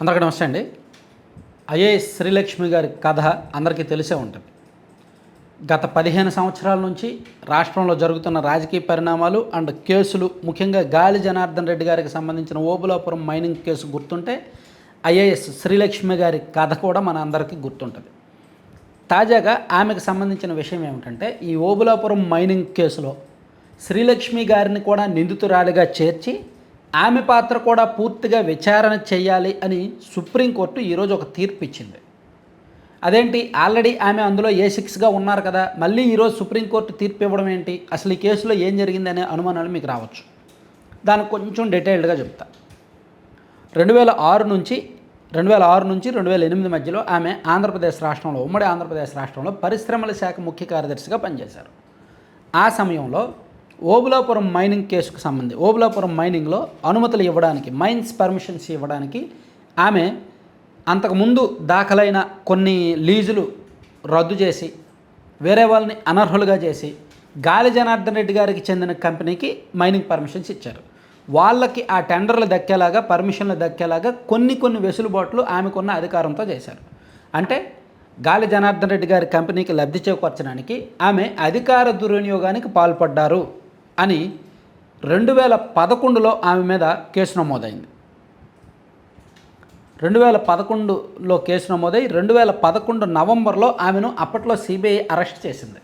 అందరికీ నమస్తే అండి. ఐఏఎస్ శ్రీలక్ష్మి గారి కథ అందరికీ తెలిసే ఉంటుంది. గత 15 సంవత్సరాల నుంచి రాష్ట్రంలో జరుగుతున్న రాజకీయ పరిణామాలు అండ్ కేసులు, ముఖ్యంగా గాలి జనార్దన్ రెడ్డి గారికి సంబంధించిన ఓబులాపురం మైనింగ్ కేసు గుర్తుంటే ఐఏఎస్ శ్రీలక్ష్మి గారి కథ కూడా మన అందరికీ గుర్తుంటుంది. తాజాగా ఆమెకు సంబంధించిన విషయం ఏమిటంటే, ఈ ఓబులాపురం మైనింగ్ కేసులో శ్రీలక్ష్మి గారిని కూడా నిందితురాలిగా చేర్చి ఆమె పాత్ర కూడా పూర్తిగా విచారణ చేయాలి అని సుప్రీంకోర్టు ఈరోజు ఒక తీర్పు ఇచ్చింది. అదేంటి, ఆల్రెడీ ఆమె అందులో A6గా ఉన్నారు కదా, మళ్ళీ ఈరోజు సుప్రీంకోర్టు తీర్పు ఇవ్వడం ఏంటి, అసలు ఈ కేసులో ఏం జరిగిందనే అనుమానాలు మీకు రావచ్చు. దానికి కొంచెం డీటెయిల్డ్గా చెప్తా. 2006 నుంచి 2008 మధ్యలో ఆమె ఆంధ్రప్రదేశ్ రాష్ట్రంలో, ఉమ్మడి ఆంధ్రప్రదేశ్ రాష్ట్రంలో పరిశ్రమల శాఖ ముఖ్య కార్యదర్శిగా పనిచేశారు. ఆ సమయంలో ఓబులాపురం మైనింగ్ కేసుకు సంబంధించి ఓబులాపురం మైనింగ్లో అనుమతులు ఇవ్వడానికి, మైన్స్ పర్మిషన్స్ ఇవ్వడానికి ఆమె అంతకుముందు దాఖలైన కొన్ని లీజులు రద్దు చేసి వేరే వాళ్ళని అనర్హులుగా చేసి గాలి జనార్దన్ రెడ్డి గారికి చెందిన కంపెనీకి మైనింగ్ పర్మిషన్స్ ఇచ్చారు. వాళ్ళకి ఆ టెండర్లు దక్కేలాగా, పర్మిషన్లు దక్కేలాగా కొన్ని వెసులుబాట్లు ఆమెకున్న అధికారంతో చేశారు. అంటే గాలి జనార్దన్ రెడ్డి గారి కంపెనీకి లబ్ధి చేకూర్చడానికి ఆమె అధికార దుర్వినియోగానికి పాల్పడ్డారు అని 2011లో ఆమె మీద కేసు నమోదైంది. 2011లో కేసు నమోదై 2011 నవంబర్లో ఆమెను అప్పట్లో సిబిఐ అరెస్ట్ చేసింది.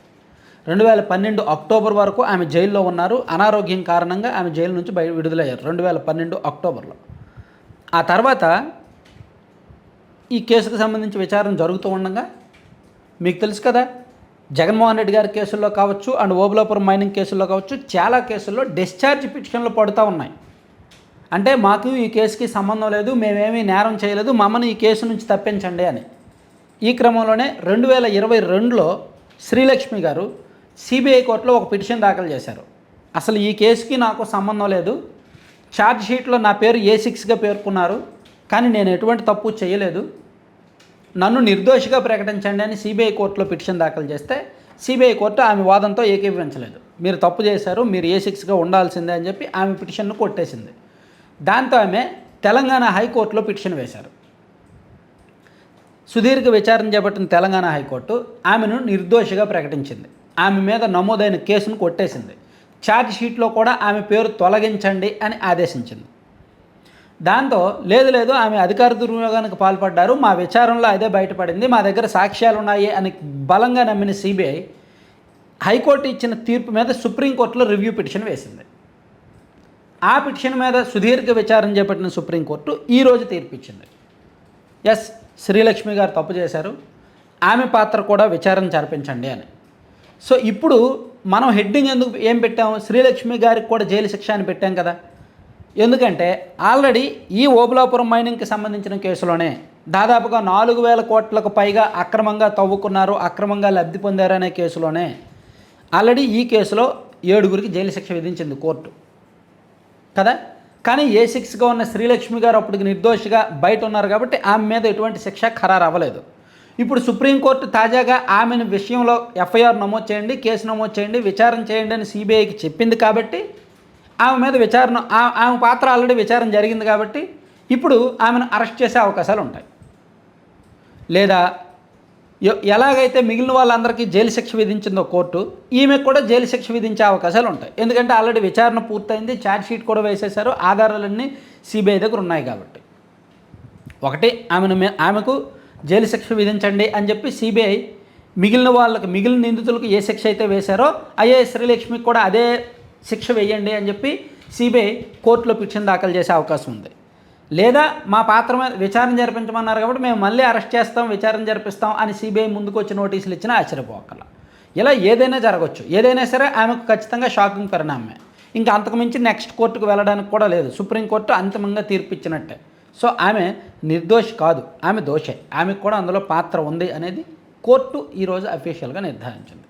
2012 అక్టోబర్ వరకు ఆమె జైల్లో ఉన్నారు. అనారోగ్యం కారణంగా ఆమె జైలు నుంచి విడుదలయ్యారు 2012 అక్టోబర్లో. ఆ తర్వాత ఈ కేసుకు సంబంధించి విచారణ జరుగుతూ ఉండగా మీకు తెలుసు కదా, జగన్మోహన్ రెడ్డి గారి కేసుల్లో కావచ్చు అండ్ ఓబులాపురం మైనింగ్ కేసుల్లో కావచ్చు, చాలా కేసుల్లో డిశ్చార్జ్ పిటిషన్లు పడుతూ ఉన్నాయి. అంటే మాకు ఈ కేసుకి సంబంధం లేదు, మేమేమీ నేరం చేయలేదు, మమ్మల్ని ఈ కేసు నుంచి తప్పించండి అని. ఈ క్రమంలోనే 2022లో శ్రీలక్ష్మి గారు సిబిఐ కోర్టులో ఒక పిటిషన్ దాఖలు చేశారు. అసలు ఈ కేసుకి నాకు సంబంధం లేదు, ఛార్జ్ షీట్లో నా పేరు A6గా పేర్కొన్నారు, కానీ నేను ఎటువంటి తప్పు చేయలేదు, నన్ను నిర్దోషిగా ప్రకటించండి అని సిబిఐ కోర్టులో పిటిషన్ దాఖలు చేస్తే సిబిఐ కోర్టు ఆమె వాదంతో ఏకీభవించలేదు. మీరు తప్పు చేశారు, మీరు A6గా ఉండాల్సిందే అని చెప్పి ఆమె పిటిషన్ను కొట్టేసింది. దాంతో ఆమె తెలంగాణ హైకోర్టులో పిటిషన్ వేశారు. సుదీర్ఘ విచారణ చేపట్టిన తెలంగాణ హైకోర్టు ఆమెను నిర్దోషిగా ప్రకటించింది. ఆమె మీద నమోదైన కేసును కొట్టేసింది. ఛార్జ్ షీట్లో కూడా ఆమె పేరు తొలగించండి అని ఆదేశించింది. దాంతో లేదు ఆమె అధికార దుర్వినియోగానికి పాల్పడ్డారు, మా విచారణలో అదే బయటపడింది, మా దగ్గర సాక్ష్యాలు ఉన్నాయి అని బలంగా నమ్మిన సిబిఐ హైకోర్టు ఇచ్చిన తీర్పు మీద సుప్రీంకోర్టులో రివ్యూ పిటిషన్ వేసింది. ఆ పిటిషన్ మీద సుదీర్ఘ విచారణ చేపట్టిన సుప్రీంకోర్టు ఈరోజు తీర్పు ఇచ్చింది. ఎస్, శ్రీలక్ష్మి గారు తప్పు చేశారు, ఆమె పాత్ర కూడా విచారణ జరిపించండి అని. సో ఇప్పుడు మనం హెడ్డింగ్ ఏం పెట్టాము, శ్రీలక్ష్మి గారికి కూడా జైలు శిక్ష అని పెట్టాం కదా. ఎందుకంటే ఆల్రెడీ ఈ ఓబులాపురం మైనింగ్కి సంబంధించిన కేసులోనే దాదాపుగా 4,000 కోట్లకు పైగా అక్రమంగా తవ్వుకున్నారు, అక్రమంగా లబ్ధి పొందారు అనే కేసులోనే ఆల్రెడీ ఈ కేసులో 7గురికి జైలు శిక్ష విధించింది కోర్టు కదా. కానీ A6గా ఉన్న శ్రీలక్ష్మి గారు అప్పటికి నిర్దోషిగా బయట ఉన్నారు కాబట్టి ఆమె మీద ఎటువంటి శిక్ష ఖరారు అవ్వలేదు. ఇప్పుడు సుప్రీంకోర్టు తాజాగా ఆమెను విషయంలో ఎఫ్ఐఆర్ నమోదు చేయండి, కేసు నమోదు చేయండి, విచారణ చేయండి అని సిబిఐకి చెప్పింది కాబట్టి ఆమె మీద విచారణ, ఆమె పాత్ర ఆల్రెడీ విచారణ జరిగింది కాబట్టి ఇప్పుడు ఆమెను అరెస్ట్ చేసే అవకాశాలు ఉంటాయి. లేదా ఎలాగైతే మిగిలిన వాళ్ళందరికీ జైలు శిక్ష విధించిందో కోర్టు, ఈమెకు కూడా జైలు శిక్ష విధించే అవకాశాలు ఉంటాయి. ఎందుకంటే ఆల్రెడీ విచారణ పూర్తయింది, ఛార్జ్ షీట్ కూడా వేసేశారు, ఆధారాలన్నీ సిబిఐ దగ్గర ఉన్నాయి కాబట్టి. ఒకటి, ఆమెకు జైలు శిక్ష విధించండి అని చెప్పి సిబిఐ మిగిలిన నిందితులకు ఏ శిక్ష అయితే వేశారో ఐఏఎస్ శ్రీలక్ష్మికి కూడా అదే శిక్ష వేయండి అని చెప్పి సిబిఐ కోర్టులో పిటిషన్ దాఖలు చేసే అవకాశం ఉంది. లేదా మా పాత్ర మీద విచారణ జరిపించమన్నారు కాబట్టి మేము మళ్ళీ అరెస్ట్ చేస్తాం, విచారణ జరిపిస్తాం అని సిబిఐ ముందుకు వచ్చి నోటీసులు ఇచ్చినా ఆశ్చర్యపోకల. ఇలా ఏదైనా జరగవచ్చు. ఏదైనా సరే ఆమెకు ఖచ్చితంగా షాకింగ్ పరిణామమే. ఇంకా అంతకుమించి నెక్స్ట్ కోర్టుకు వెళ్ళడానికి కూడా లేదు. సుప్రీంకోర్టు అంతిమంగా తీర్పు ఇచ్చినట్టే. సో ఆమె నిర్దోషి కాదు, ఆమె దోషే, ఆమెకు కూడా అందులో పాత్ర ఉంది అనేది కోర్టు ఈరోజు అఫీషియల్గా నిర్ధారించింది.